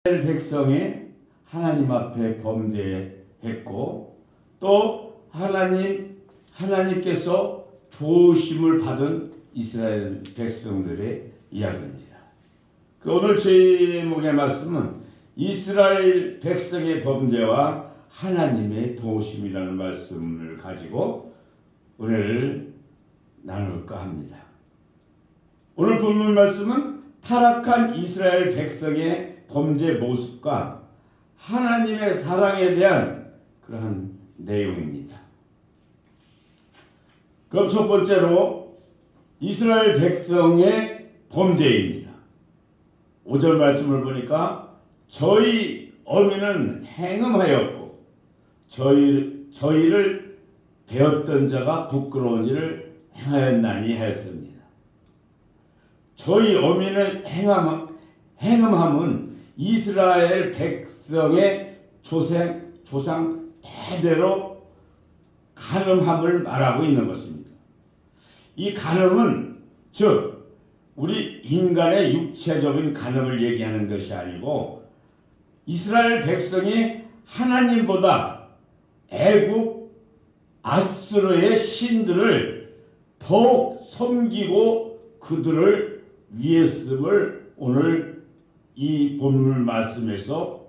이스라엘 백성이 하나님 앞에 범죄했고 또 하나님께서 도우심을 받은 이스라엘 백성들의 이야기입니다. 오늘 제목의 말씀은 이스라엘 백성의 범죄와 하나님의 도우심이라는 말씀을 가지고 은혜를 나눌까 합니다. 오늘 본문 말씀은 타락한 이스라엘 백성의 범죄 모습과 하나님의 사랑에 대한 그러한 내용입니다. 그럼 첫 번째로 이스라엘 백성의 범죄입니다. 5절 말씀을 보니까 저희 어미는 행음하였고 저희를 배웠던 자가 부끄러운 일을 행하였나니 하였습니다. 저희 어미는 행음함은 이스라엘 백성의 조상 대대로 간음함을 말하고 있는 것입니다. 이 간음은 즉 우리 인간의 육체적인 간음을 얘기하는 것이 아니고 이스라엘 백성이 하나님보다 애굽 아수르의 신들을 더욱 섬기고 그들을 위했음을 오늘 이 본문 말씀에서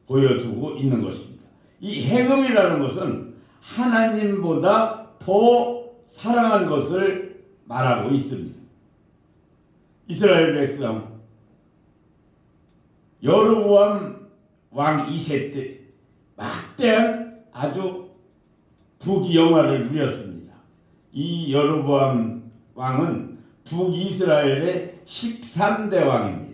보여주고 있는 것입니다. 이 행음이라는 것은 하나님보다 더 사랑한 것을 말하고 있습니다. 이스라엘 백성 여로보암 왕 2세 때 막대한 아주 북영화를 누렸습니다. 이 여로보암 왕은 북이스라엘의 13대 왕입니다.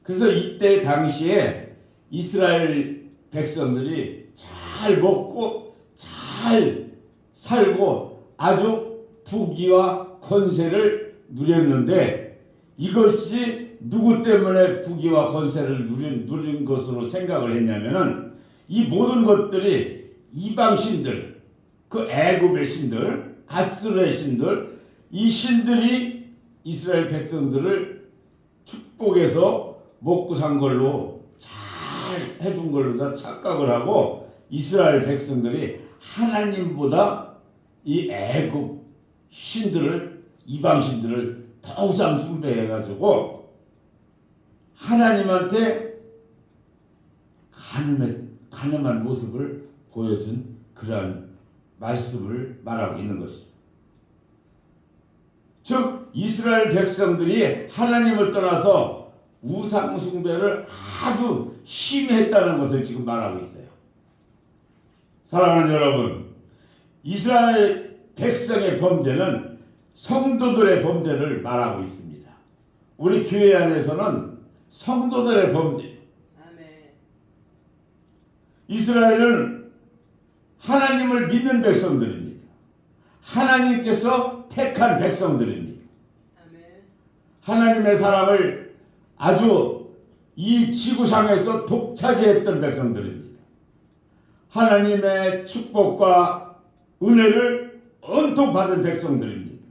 그래서 이때 당시에 이스라엘 백성들이 잘 먹고 잘 살고 아주 부귀와 권세를 누렸는데 이것이 누구 때문에 부귀와 권세를 누린 것으로 생각을 했냐면은 이 모든 것들이 이방신들, 그 애굽의 신들, 아수르의 신들, 이 신들이 이스라엘 백성들을 축복해서 먹고 산 걸로 잘 해준 걸로 다 착각을 하고 이스라엘 백성들이 하나님보다 이 애굽 신들을 이방 신들을 더 우상 숭배해가지고 하나님한테 간음한 모습을 보여준 그러한 말씀을 말하고 있는 것입니다. 즉 이스라엘 백성들이 하나님을 떠나서 우상 숭배를 아주 심히 했다는 것을 지금 말하고 있어요. 사랑하는 여러분, 이스라엘 백성의 범죄는 성도들의 범죄를 말하고 있습니다. 우리 교회 안에서는 성도들의 범죄. 이스라엘은 하나님을 믿는 백성들입니다. 하나님께서 택한 백성들입니다. 하나님의 사랑을 아주 이 지구상에서 독차지했던 백성들입니다. 하나님의 축복과 은혜를 온통 받은 백성들입니다.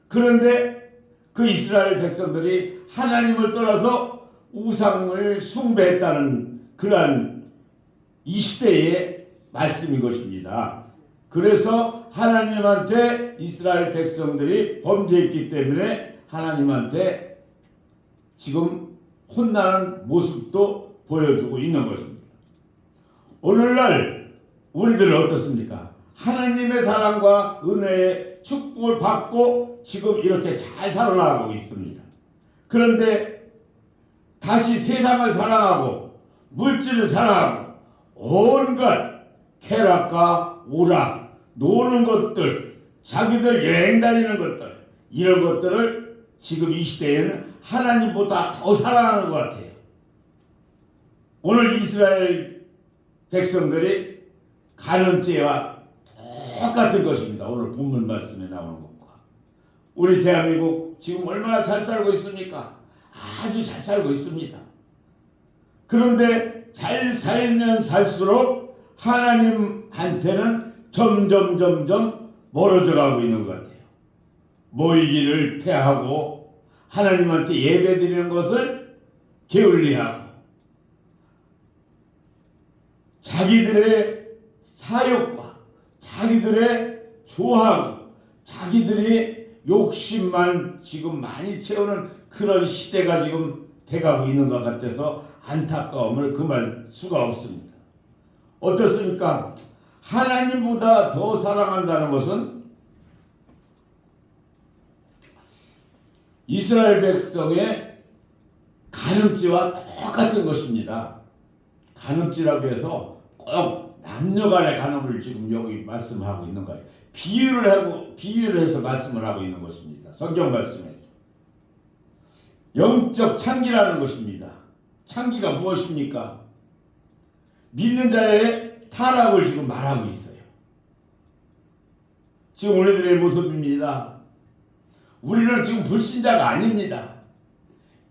그런데 그 이스라엘 백성들이 하나님을 떠나서 우상을 숭배했다는 그러한 이 시대의 말씀인 것입니다. 그래서 하나님한테 이스라엘 백성들이 범죄했기 때문에 하나님한테 지금 혼나는 모습도 보여주고 있는 것입니다. 오늘날 우리들은 어떻습니까? 하나님의 사랑과 은혜의 축복을 받고 지금 이렇게 잘 살아나가고 있습니다. 그런데 다시 세상을 사랑하고 물질을 사랑하고 온갖 쾌락과 오락, 노는 것들, 자기들 여행 다니는 것들, 이런 것들을 지금 이 시대에는 하나님보다 더 사랑하는 것 같아요. 오늘 이스라엘 백성들이 간음죄와 똑같은 것입니다. 오늘 본문 말씀에 나오는 것과. 우리 대한민국 지금 얼마나 잘 살고 있습니까? 아주 잘 살고 있습니다. 그런데 잘 살면 살수록 하나님한테는 점점 멀어져 가고 있는 것 같아요. 모이기를 패하고 하나님한테 예배드리는 것을 게을리하고 자기들의 사욕과 자기들의 좋아하고 자기들이 욕심만 지금 많이 채우는 그런 시대가 지금 돼가고 있는 것 같아서 안타까움을 금할 수가 없습니다. 어떻습니까? 하나님보다 더 사랑한다는 것은 이스라엘 백성의 간음죄와 똑같은 것입니다. 간음죄라고 해서 꼭 남녀간의 간음을 지금 여기 말씀하고 있는 거예요. 비유를 해서 말씀을 하고 있는 것입니다. 성경 말씀에서 영적 창기라는 것입니다. 창기가 무엇입니까? 믿는 자의 타락을 지금 말하고 있어요. 지금 우리들의 모습입니다. 우리는 지금 불신자가 아닙니다.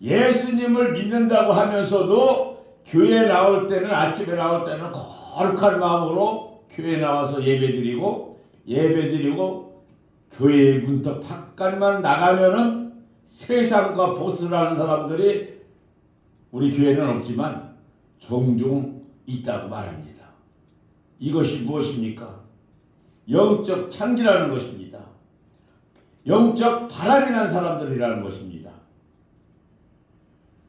예수님을 믿는다고 하면서도 교회 나올 때는 아침에 나올 때는 거룩한 마음으로 교회 나와서 예배드리고 교회 문턱 바깥만 나가면은 세상과 보스라는 사람들이 우리 교회는 없지만 종종 있다고 말합니다. 이것이 무엇입니까? 영적 창기라는 것입니다. 영적 바람이 난 사람들이라는 것입니다.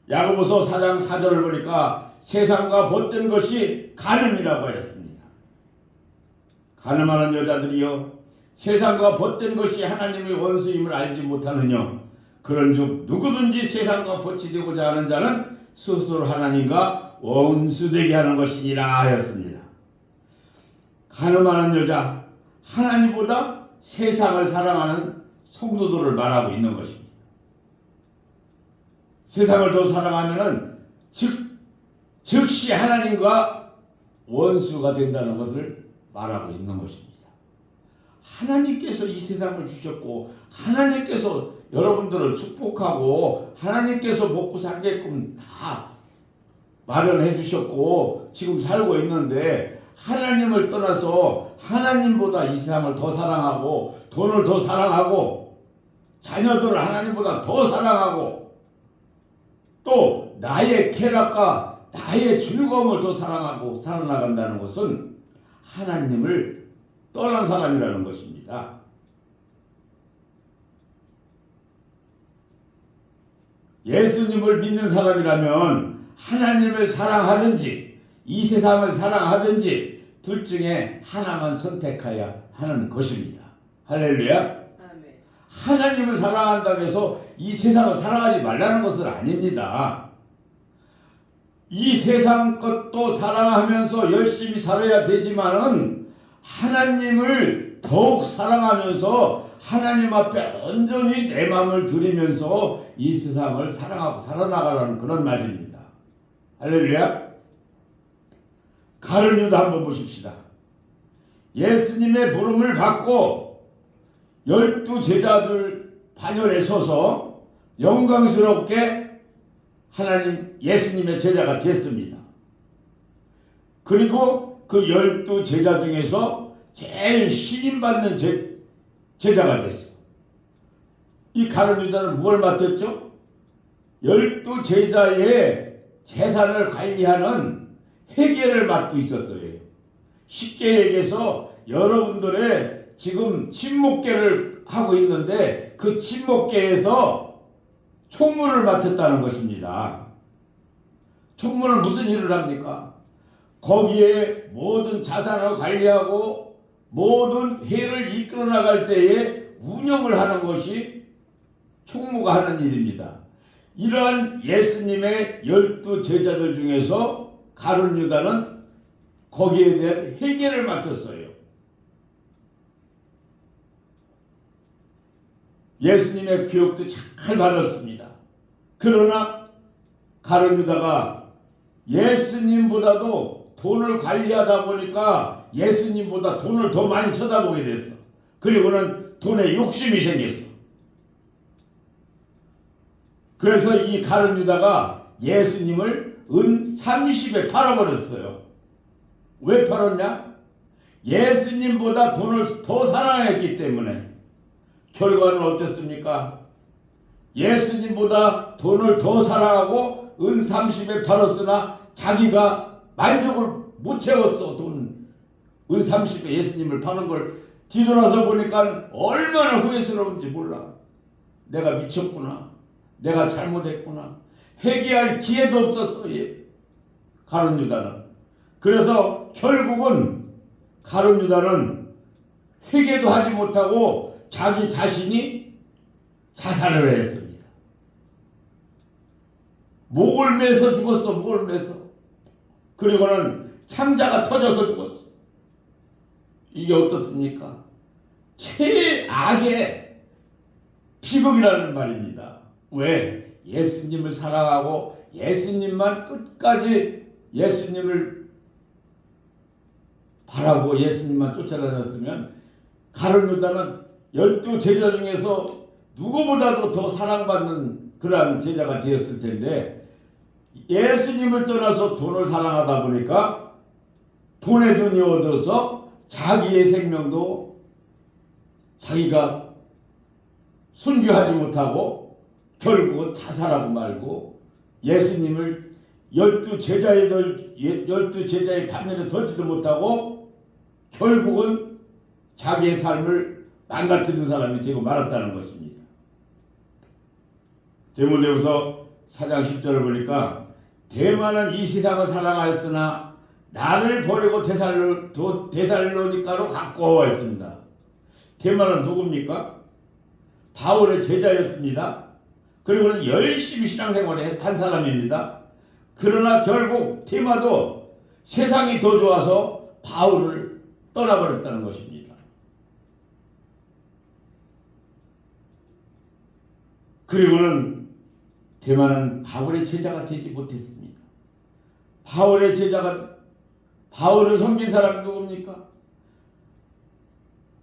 야고보서 4장 4절을 보니까 세상과 벗된 것이 간음이라고 하였습니다. 간음하는 여자들이여 세상과 벗된 것이 하나님의 원수임을 알지 못하느냐. 그런즉 누구든지 세상과 벗치되고자 하는 자는 스스로 하나님과 원수되게 하는 것이니라 하였습니다. 간음하는 여자, 하나님보다 세상을 사랑하는 성도들을 말하고 있는 것입니다. 세상을 더 사랑하면은 즉시 하나님과 원수가 된다는 것을 말하고 있는 것입니다. 하나님께서 이 세상을 주셨고 하나님께서 여러분들을 축복하고 하나님께서 먹고 살게끔 다 마련해 주셨고 지금 살고 있는데 하나님을 떠나서 하나님보다 이 세상을 더 사랑하고 돈을 더 사랑하고 자녀들을 하나님보다 더 사랑하고 또 나의 쾌락과 나의 즐거움을 더 사랑하고 살아나간다는 것은 하나님을 떠난 사람이라는 것입니다. 예수님을 믿는 사람이라면 하나님을 사랑하든지 이 세상을 사랑하든지 둘 중에 하나만 선택해야 하는 것입니다. 할렐루야. 하나님을 사랑한다고 해서 이 세상을 사랑하지 말라는 것은 아닙니다. 이 세상 것도 사랑하면서 열심히 살아야 되지만은 하나님을 더욱 사랑하면서 하나님 앞에 온전히 내 마음을 드리면서 이 세상을 사랑하고 살아나가라는 그런 말입니다. 할렐루야. 가룟 유다 한번 보십시다. 예수님의 부름을 받고 12 제자들 반열에 서서 영광스럽게 하나님 예수님의 제자가 됐습니다. 그리고 그 12 제자 중에서 제일 신임받는 제자가 됐어요. 이 가룟 유다는 무엇을 맡았죠? 12 제자의 재산을 관리하는 회계를 맡고 있었어요. 쉽게 얘기해서 여러분들의 지금 친목계를 하고 있는데 그 친목계에서 총무를 맡았다는 것입니다. 총무는 무슨 일을 합니까? 거기에 모든 자산을 관리하고 모든 회를 이끌어 나갈 때에 운영을 하는 것이 총무가 하는 일입니다. 이러한 예수님의 12 제자들 중에서 가룟 유다는 거기에 대한 회계를 맡았어요. 예수님의 교육도 잘 받았습니다. 그러나 가룟 유다가 예수님보다도 돈을 관리하다 보니까 예수님보다 돈을 더 많이 쳐다보게 됐어. 그리고는 돈에 욕심이 생겼어. 그래서 이 가룟 유다가 예수님을 은 30에 팔아버렸어요. 왜 팔았냐? 예수님보다 돈을 더 사랑했기 때문에. 결과는 어땠습니까? 예수님보다 돈을 더 사랑하고 은 30에 팔았으나 자기가 만족을 못 채웠어. 돈 은 30에 예수님을 파는 걸 뒤돌아서 보니까 얼마나 후회스러운지 몰라. 내가 미쳤구나. 내가 잘못했구나. 회개할 기회도 없었어. 가룟 유다는. 그래서 결국은 가룟 유다는 회개도 하지 못하고 자기 자신이 자살을 했습니다. 목을 매서 죽었어. 목을 매서. 그리고는 창자가 터져서 죽었어. 이게 어떻습니까? 최악의 비극이라는 말입니다. 왜? 예수님을 사랑하고 예수님만 끝까지 예수님을 바라고 예수님만 쫓아다녔으면 가룟 유다는 12제자 중에서 누구보다도 더 사랑받는 그러한 제자가 되었을 텐데, 예수님을 떠나서 돈을 사랑하다 보니까 돈에 돈이 얻어서 자기의 생명도 자기가 순교하지 못하고 결국은 자살하고 말고 예수님을 12제자의 반열에 서지도 못하고 결국은 자기의 삶을 망가뜨리는 사람이 되고 말았다는 것입니다. 디모데후서 4장 10절을 보니까 대만은 이 세상을 사랑하였으나 나를 버리고 데살로니가로 가까워했습니다. 대만은 누굽니까? 바울의 제자였습니다. 그리고는 열심히 신앙생활을 한 사람입니다. 그러나 결국 대마도 세상이 더 좋아서 바울을 떠나버렸다는 것입니다. 그리고는 대마는 바울의 제자가 되지 못했습니다. 바울을 섬긴 사람이 누굽니까?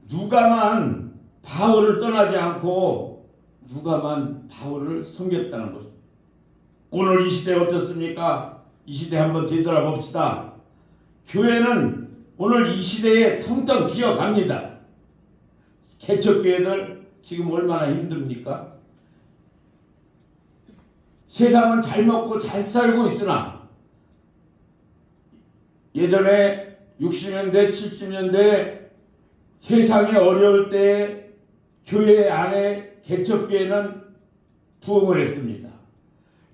누가만 바울을 떠나지 않고 누가만 바울을 섬겼다는 것입니다. 오늘 이 시대 어떻습니까? 이 시대 한번 뒤돌아봅시다. 교회는 오늘 이 시대에 텅텅 비어갑니다. 개척교회들 지금 얼마나 힘듭니까? 세상은 잘 먹고 잘 살고 있으나 예전에 60년대, 70년대 세상이 어려울 때 교회 안에 개척교회는 부흥을 했습니다.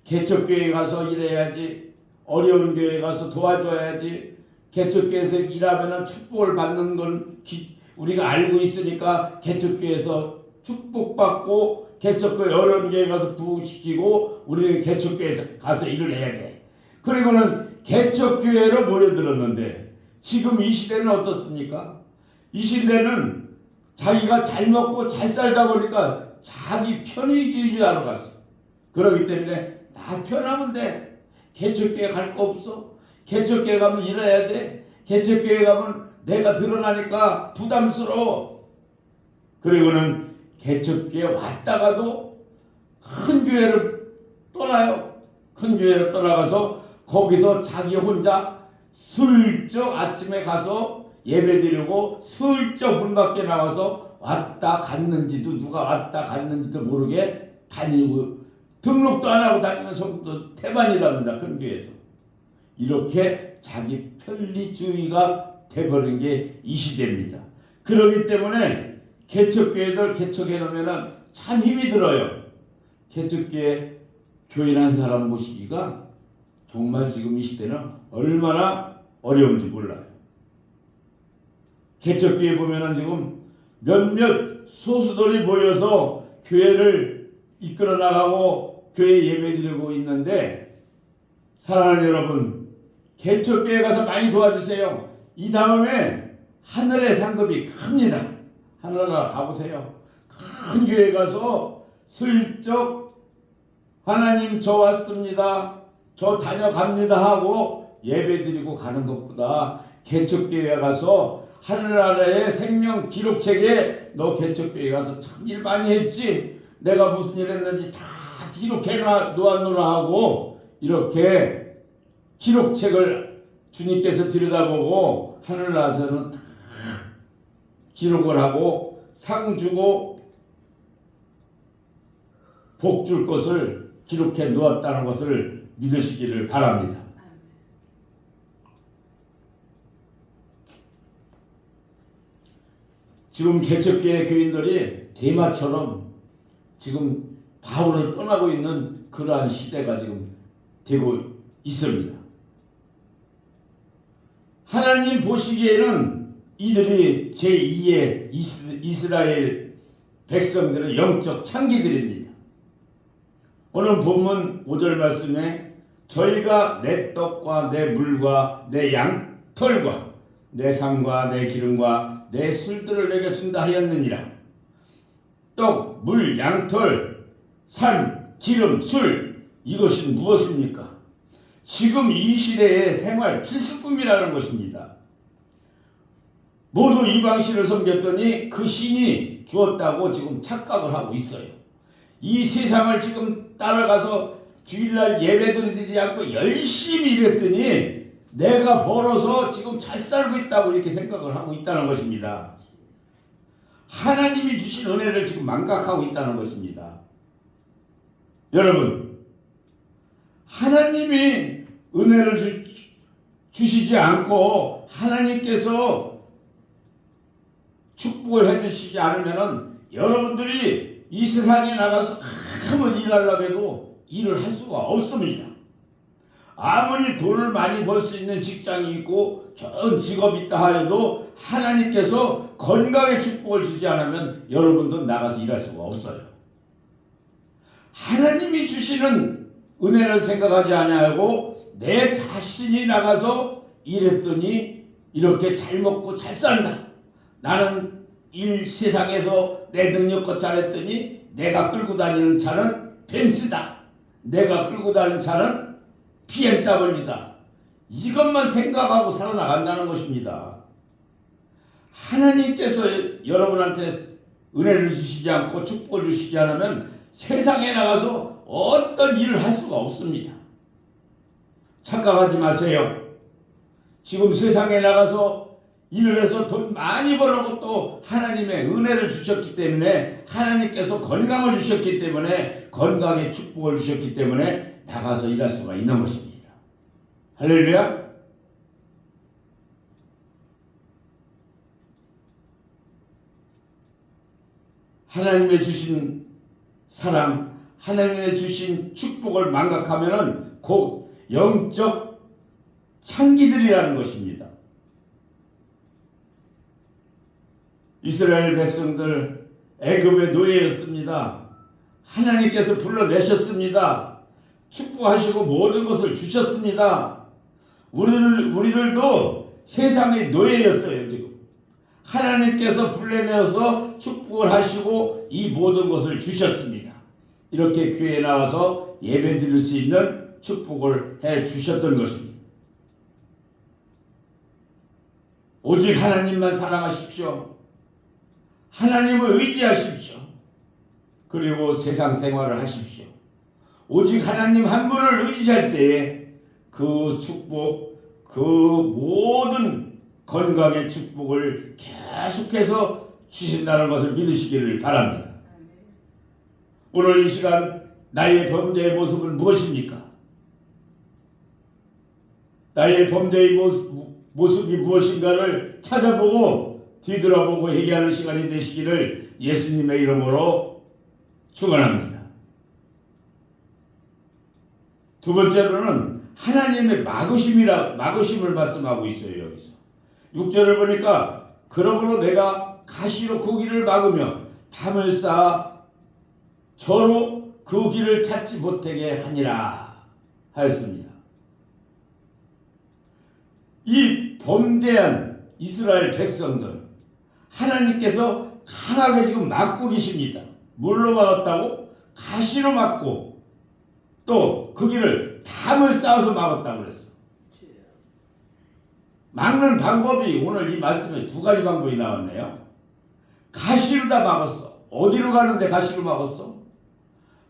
개척교회에 가서 일해야지, 어려운 교회에 가서 도와줘야지, 개척교회에서 일하면 축복을 받는 건 우리가 알고 있으니까 개척교회에서 축복받고 개척교회 어려운 교회에 가서 부흥시키고 우리는 개척교회에서 가서 일을 해야 돼. 그리고는 개척교회로 몰려들었는데 지금 이 시대는 어떻습니까? 이 시대는 자기가 잘 먹고 잘 살다 보니까 자기 편의주의자로 갔어. 그렇기 때문에 나 편하면 돼. 개척교회 갈 거 없어. 개척교회 가면 일해야 돼. 개척교회 가면 내가 드러나니까 부담스러워. 그리고는 개척교회 왔다가도 큰 교회를 떠나요. 큰 교회를 떠나가서 거기서 자기 혼자 슬쩍 아침에 가서 예배드리고 슬쩍 문 밖에 나와서 왔다 갔는지도 누가 왔다 갔는지도 모르게 다니고 등록도 안 하고 다니는 성도 태반이랍니다. 큰 교회도. 이렇게 자기 편리주의가 돼버린 게 이 시대입니다. 그렇기 때문에 개척교회들 개척해 놓으면 참 힘이 들어요. 개척교회 교인한 사람 모시기가 정말 지금 이 시대는 얼마나 어려운지 몰라요. 개척교회 보면은 지금 몇몇 소수들이 모여서 교회를 이끌어 나가고 교회 예배드리고 있는데, 사랑하는 여러분, 개척교회 가서 많이 도와주세요. 이 다음에 하늘의 상급이 큽니다. 하늘나라 가보세요. 큰 교회 가서 슬쩍 하나님 저 왔습니다, 저 다녀갑니다 하고 예배드리고 가는 것보다 개척교회 가서 하늘나라의 생명 기록책에 너 개척교회 가서 참 일 많이 했지, 내가 무슨 일 했는지 다 기록해 놓았노라 하고 이렇게 기록책을 주님께서 들여다보고 하늘나라에서는 다 기록을 하고 상 주고 복 줄 것을 기록해 놓았다는 것을 믿으시기를 바랍니다. 지금 개척교회 교인들이 대마처럼 지금 바울을 떠나고 있는 그러한 시대가 지금 되고 있습니다. 하나님 보시기에는 이들이 제2의 이스라엘 백성들의 영적 창기들입니다. 오늘 본문 5절 말씀에 저희가 내 떡과 내 물과 내 양털과 내 상과 내 기름과 내 술들을 내게 준다 하였느니라. 떡, 물, 양털, 산, 기름, 술, 이것이 무엇입니까? 지금 이 시대의 생활 필수품이라는 것입니다. 모두 이방신을 섬겼더니 그 신이 주었다고 지금 착각을 하고 있어요. 이 세상을 지금 따라가서 주일날 예배드리지 않고 열심히 일했더니 내가 벌어서 지금 잘 살고 있다고 이렇게 생각을 하고 있다는 것입니다. 하나님이 주신 은혜를 지금 망각하고 있다는 것입니다. 여러분, 하나님이 은혜를 주시지 않고 하나님께서 축복을 해주시지 않으면 여러분들이 이 세상에 나가서 아무리 일하려고 해도 일을 할 수가 없습니다. 아무리 돈을 많이 벌 수 있는 직장이 있고 좋은 직업이 있다 하여도 하나님께서 건강에 축복을 주지 않으면 여러분도 나가서 일할 수가 없어요. 하나님이 주시는 은혜를 생각하지 아니하고 내 자신이 나가서 일했더니 이렇게 잘 먹고 잘 산다. 나는 일 세상에서 내 능력껏 잘했더니 내가 끌고 다니는 차는 벤츠다. 내가 끌고 다니는 차는 BMW다. 이것만 생각하고 살아나간다는 것입니다. 하나님께서 여러분한테 은혜를 주시지 않고 축복을 주시지 않으면 세상에 나가서 어떤 일을 할 수가 없습니다. 착각하지 마세요. 지금 세상에 나가서 일을 해서 돈 많이 벌고 또 하나님의 은혜를 주셨기 때문에 하나님께서 건강을 주셨기 때문에 건강에 축복을 주셨기 때문에 나가서 일할 수가 있는 것입니다. 할렐루야. 하나님의 주신 사랑, 하나님의 주신 축복을 망각하면은 곧 영적 창기들이라는 것입니다. 이스라엘 백성들 애굽의 노예였습니다. 하나님께서 불러내셨습니다. 축복하시고 모든 것을 주셨습니다. 우리들도 세상의 노예였어요. 지금 하나님께서 불러내어서 축복을 하시고 이 모든 것을 주셨습니다. 이렇게 교회에 나와서 예배 드릴 수 있는 축복을 해 주셨던 것입니다. 오직 하나님만 사랑하십시오. 하나님을 의지하십시오. 그리고 세상 생활을 하십시오. 오직 하나님 한 분을 의지할 때에 그 축복, 그 모든 건강의 축복을 계속해서 주신다는 것을 믿으시기를 바랍니다. 오늘 이 시간 나의 범죄의 모습은 무엇입니까? 나의 범죄의 모습이 무엇인가를 찾아보고 뒤돌아보고 회개하는 시간이 되시기를 예수님의 이름으로 축원합니다. 두 번째로는 하나님의 막으심을 말씀하고 있어요. 여기서 6절을 보니까 그러므로 내가 가시로 그 길을 막으며 담을 쌓아 저로 그 길을 찾지 못하게 하니라 하였습니다. 이 범죄한 이스라엘 백성들 하나님께서 강하게 지금 막고 계십니다. 물로 막았다고? 가시로 막고 또 그 길을 담을 쌓아서 막았다고 그랬어. 막는 방법이 오늘 이 말씀에 두 가지 방법이 나왔네요. 가시로 다 막았어. 어디로 가는데 가시로 막았어?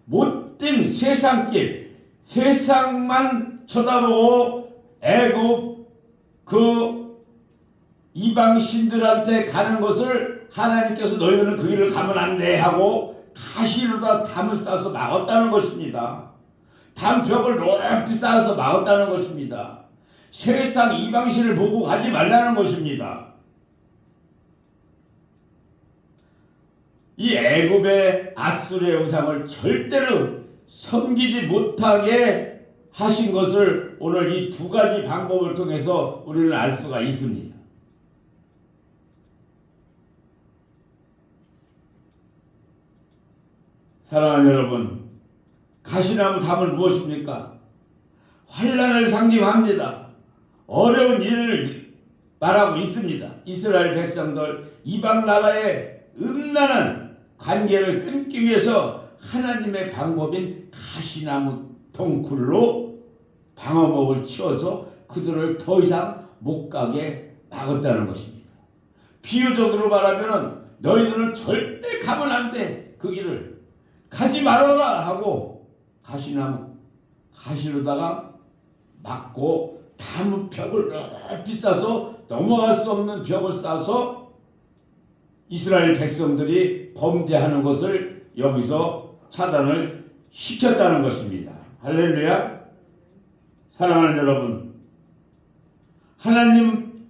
못된 세상길, 세상만 쳐다보고 애굽 그 이방 신들한테 가는 것을 하나님께서 너희는 그 길을 가면 안 돼 하고 가시로 다 담을 쌓아서 막았다는 것입니다. 담벽을 높이 쌓아서 막았다는 것입니다. 세상 이방신을 보고 가지 말라는 것입니다. 이 애굽의 앗술의 우상을 절대로 섬기지 못하게 하신 것을 오늘 이 두 가지 방법을 통해서 우리는 알 수가 있습니다. 사랑하는 여러분, 가시나무 담은 무엇입니까? 환난을 상징합니다. 어려운 일을 말하고 있습니다. 이스라엘 백성들 이방 나라의 음란한 관계를 끊기 위해서 하나님의 방법인 가시나무 덩쿨로 방어목을 치워서 그들을 더 이상 못 가게 막았다는 것입니다. 비유적으로 말하면 너희들은 절대 가면 안 돼. 그 길을 가지 말아라 하고 가시로다가 막고 나무벽을 높이 싸서 넘어갈 수 없는 벽을 싸서 이스라엘 백성들이 범죄하는 것을 여기서 차단을 시켰다는 것입니다. 할렐루야. 사랑하는 여러분,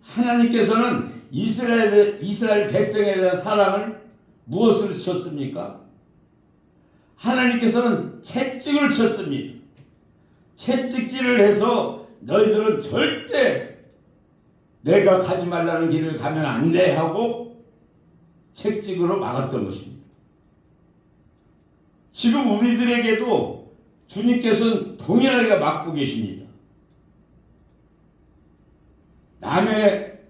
하나님께서는 이스라엘 백성에 대한 사랑을 무엇으로 쳤습니까? 하나님께서는 채찍을 쳤습니다. 채찍질을 해서 너희들은 절대 내가 가지 말라는 길을 가면 안 돼 하고 채찍으로 막았던 것입니다. 지금 우리들에게도 주님께서는 동일하게 막고 계십니다. 남의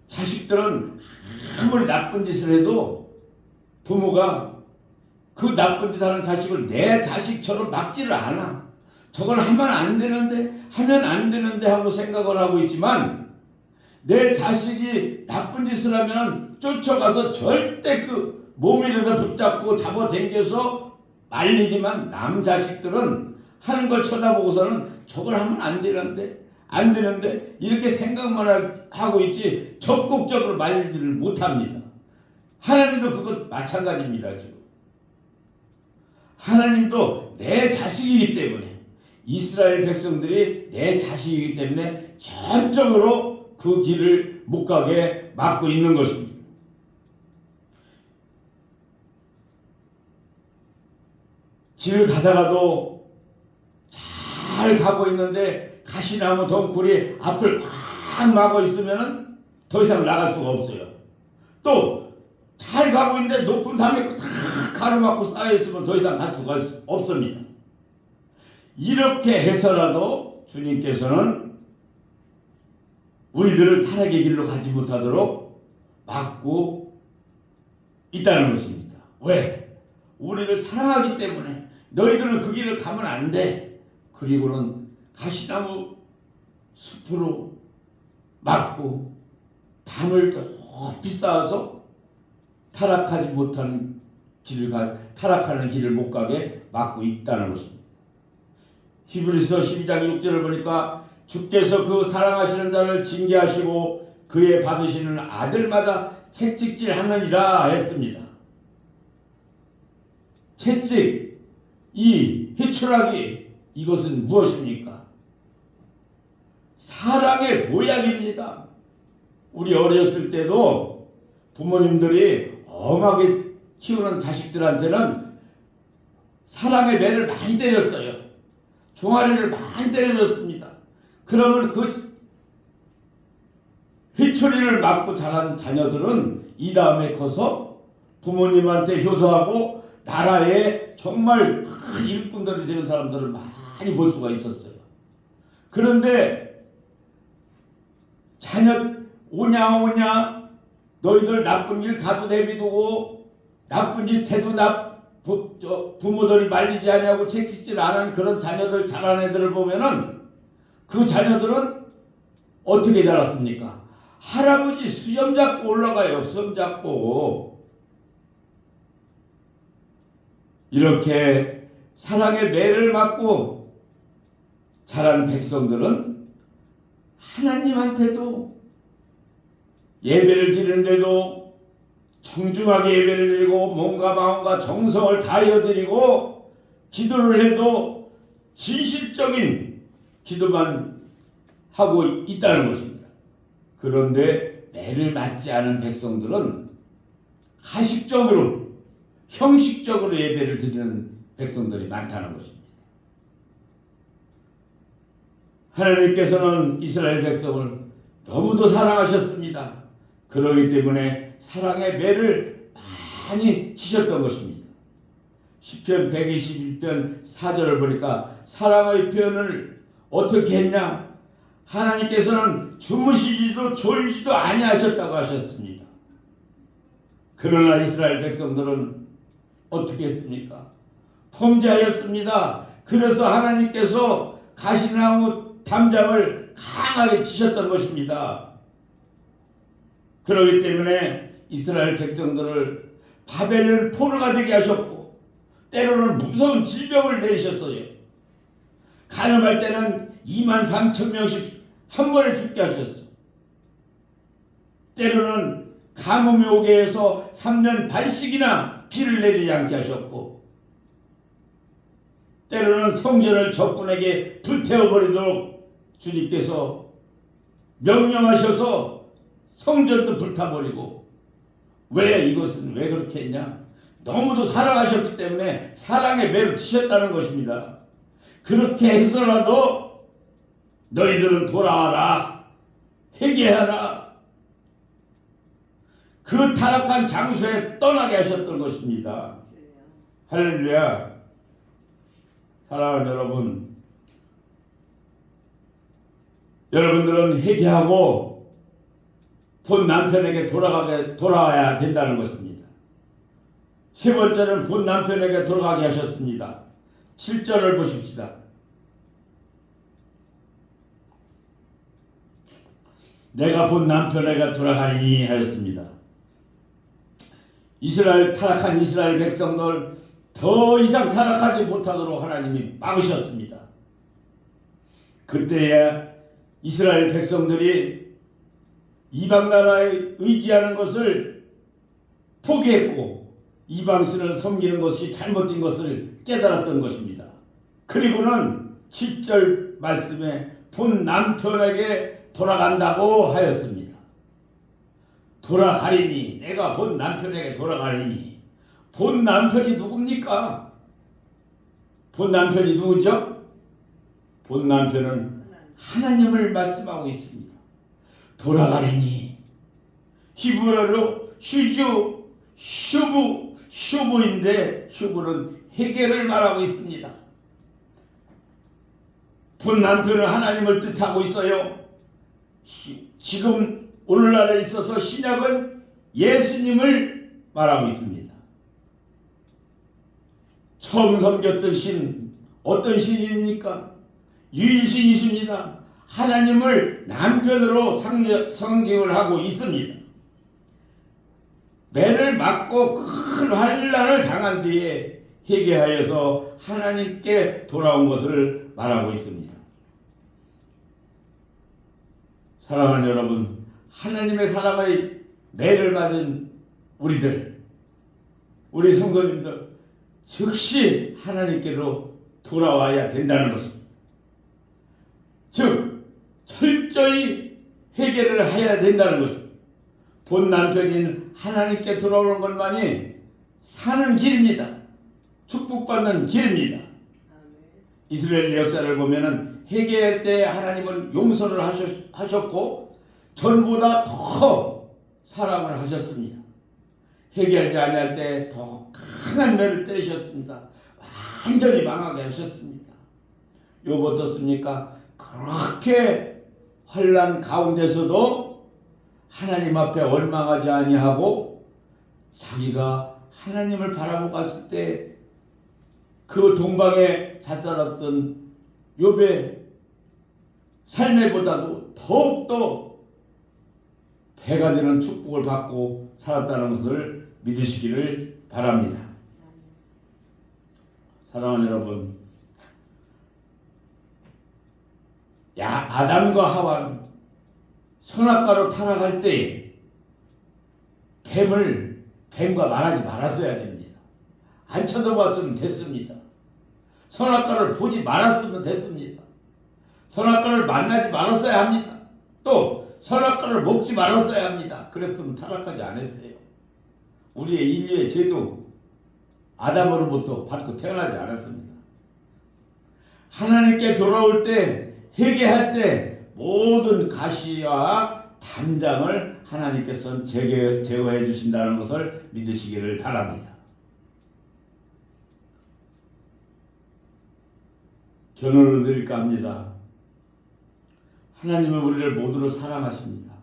자식들은 아무리 나쁜 짓을 해도 부모가 그 나쁜 짓 하는 자식을 내 자식처럼 막지를 않아. 저걸 하면 안 되는데 하고 생각을 하고 있지만 내 자식이 나쁜 짓을 하면 쫓아가서 절대 그 몸이라도 붙잡고 잡아당겨서 말리지만 남 자식들은 하는 걸 쳐다보고서는 저걸 하면 안 되는데 이렇게 생각만 하고 있지 적극적으로 말리지를 못합니다. 하나님도 그것 마찬가지입니다. 지금 하나님도 내 자식이기 때문에 이스라엘 백성들이 내 자식이기 때문에 전적으로 그 길을 못 가게 막고 있는 것입니다. 길을 가다가도 잘 가고 있는데 가시나무 덩굴이 앞을 꽉 막고 있으면 더 이상 나갈 수가 없어요. 또 잘 가고 있는데 높은 담에 다 가로막고 쌓여있으면 더 이상 갈 수가 없습니다. 이렇게 해서라도 주님께서는 우리들을 타락의 길로 가지 못하도록 막고 있다는 것입니다. 왜? 우리를 사랑하기 때문에 너희들은 그 길을 가면 안 돼. 그리고는 가시나무 숲으로 막고 담을 높이 쌓아서 타락하는 길을 못 가게 막고 있다는 것입니다. 히브리서 12장 6절을 보니까 주께서 그 사랑하시는 자를 징계하시고 그의 받으시는 아들마다 채찍질하느니라 했습니다. 채찍, 이 회초라기, 이것은 무엇입니까? 사랑의 보약입니다. 우리 어렸을 때도 부모님들이 엄하게 키우는 자식들한테는 사랑의 매를 많이 때렸어요. 종아리를 많이 때려줬습니다. 그러면 그 회초리를 맞고 자란 자녀들은 이 다음에 커서 부모님한테 효도하고 나라에 정말 큰 일꾼들이 되는 사람들을 많이 볼 수가 있었어요. 그런데 자녀 오냐 너희들 나쁜 일 가도 내비두고 나쁜 짓 해도 부모들이 말리지 않냐고 채찍질 안 한 그런 자녀들 자란 애들을 보면은 그 자녀들은 어떻게 자랐습니까? 할아버지 수염 잡고 올라가요. 수염 잡고. 이렇게 사랑의 매를 맞고 자란 백성들은 하나님한테도 예배를 드리는데도 정중하게 예배를 드리고 몸과 마음과 정성을 다하여 드리고 기도를 해도 진실적인 기도만 하고 있다는 것입니다. 그런데 매를 맞지 않은 백성들은 가식적으로 형식적으로 예배를 드리는 백성들이 많다는 것입니다. 하나님께서는 이스라엘 백성을 너무도 사랑하셨습니다. 그러기 때문에 사랑의 매를 많이 치셨던 것입니다. 시편 121편 4절을 보니까 사랑의 표현을 어떻게 했냐? 하나님께서는 주무시지도 졸지도 아니하셨다고 하셨습니다. 그러나 이스라엘 백성들은 어떻게 했습니까? 범죄하였습니다. 그래서 하나님께서 가시나무 담장을 강하게 치셨던 것입니다. 그렇기 때문에 이스라엘 백성들을 바벨론 포로가 되게 하셨고 때로는 무서운 질병을 내리셨어요. 가늠할 때는 23,000명씩 한 번에 죽게 하셨어. 때로는 가뭄이 오게 해서 3년 반씩이나 비를 내리지 않게 하셨고 때로는 성전을 적군에게 불태워버리도록 주님께서 명령하셔서 성전도 불타버리고 이것은 왜 그렇게 했냐? 너무도 사랑하셨기 때문에 사랑의 매를 치셨다는 것입니다. 그렇게 해서라도 너희들은 돌아와라, 회개하라, 그 타락한 장소에 떠나게 하셨던 것입니다. 할렐루야. 사랑하는 여러분, 여러분들은 회개하고 본 남편에게 돌아와야 된다는 것입니다. 세 번째는 본 남편에게 돌아가게 하셨습니다. 7절을 보십시다. 내가 본 남편에게 돌아가리니 하였습니다. 타락한 이스라엘 백성들 더 이상 타락하지 못하도록 하나님이 막으셨습니다. 그때야 이스라엘 백성들이 이방 나라에 의지하는 것을 포기했고 이방신을 섬기는 것이 잘못된 것을 깨달았던 것입니다. 그리고는 7절 말씀에 본 남편에게 돌아간다고 하였습니다. 돌아가리니, 내가 본 남편에게 돌아가리니. 본 남편이 누굽니까? 본 남편이 누구죠? 본 남편은 하나님을 말씀하고 있습니다. 돌아가리니, 히브리어로 슈브인데 슈브는 회개를 말하고 있습니다. 본 남편은 하나님을 뜻하고 있어요. 지금 오늘날에 있어서 신약은 예수님을 말하고 있습니다. 처음 섬겼던 신, 어떤 신입니까? 유일신이십니다. 하나님을 남편으로 성경을 하고 있습니다. 매를 맞고 큰 환난을 당한 뒤에 회개하여서 하나님께 돌아온 것을 말하고 있습니다. 사랑하는 여러분, 하나님의 사랑의 매를 맞은 우리 성도님들 즉시 하나님께로 돌아와야 된다는 것입니다. 즉 철저히 회개를 해야 된다는 것입니다. 본 남편인 하나님께 돌아오는 것만이 사는 길입니다. 축복받는 길입니다. 이스라엘 역사를 보면은 회개할 때 하나님은 용서를 하셨고 전보다 더 사랑을 하셨습니다. 회개하지 않을 때 더 강한 매를 때리셨습니다. 완전히 망하게 하셨습니다. 욥 어떻습니까? 그렇게 환난 가운데서도 하나님 앞에 원망하지 아니하고 자기가 하나님을 바라보고 갔을 때 그 동방에 자잘했던 욥의 삶에보다도 더욱더 배가 되는 축복을 받고 살았다는 것을 믿으시기를 바랍니다. 사랑하는 여러분, 아담과 하와는 선악과로 타락할 때 뱀과 말하지 말았어야 됩니다. 안 쳐다봤으면 됐습니다. 선악과를 보지 말았으면 됐습니다. 선악과를 만나지 말았어야 합니다. 또 선악과를 먹지 말았어야 합니다. 그랬으면 타락하지 않았어요. 우리의 인류의 죄도 아담으로부터 받고 태어나지 않았습니다. 하나님께 돌아올 때, 회개할 때 모든 가시와 담장을 하나님께서 제거해 주신다는 것을 믿으시기를 바랍니다. 결론을 드릴까 합니다. 하나님은 우리를 모두를 사랑하십니다.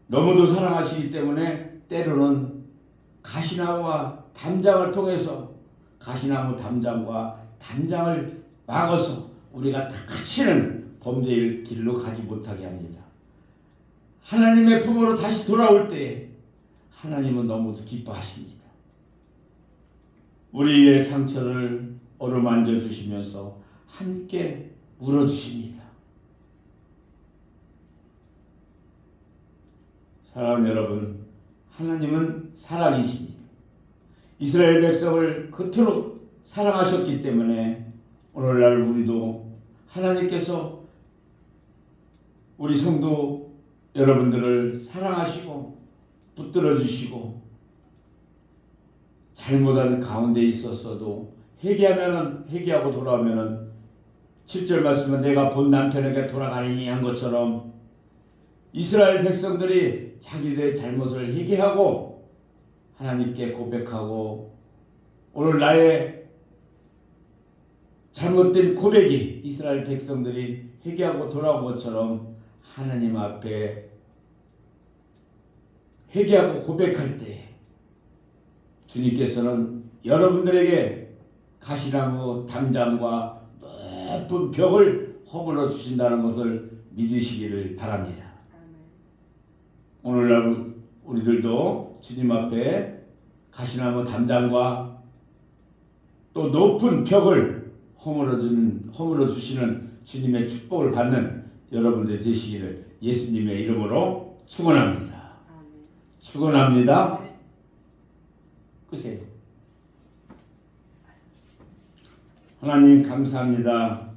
너무도 사랑하시기 때문에 때로는 가시나무와 담장을 통해서 가시나무 담장과 담장을 막아서 우리가 다시는 범죄의 길로 가지 못하게 합니다. 하나님의 품으로 다시 돌아올 때 하나님은 너무도 기뻐하십니다. 우리의 상처를 어루만져 주시면서 함께 울어주십니다. 사랑하는 여러분, 하나님은 사랑이십니다. 이스라엘 백성을 그토록 사랑하셨기 때문에 오늘날 우리도 하나님께서 우리 성도 여러분들을 사랑하시고 붙들어 주시고 잘못한 가운데 있었어도 회개하고 돌아오면은 7절 말씀은 내가 본 남편에게 돌아가리니 한 것처럼 이스라엘 백성들이 자기들의 잘못을 회개하고 하나님께 고백하고 오늘 나의 잘못된 고백이 이스라엘 백성들이 회개하고 돌아온 것처럼 하나님 앞에 회개하고 고백할 때 주님께서는 여러분들에게 가시나무 담장과 높은 벽을 허물어 주신다는 것을 믿으시기를 바랍니다. 오늘날 우리들도 주님 앞에 가시나무 담장과 또 높은 벽을 허물어 주시는 주님의 축복을 받는 여러분들 되시기를 예수님의 이름으로 축원합니다. 축원합니다. 끄세요. 하나님 감사합니다.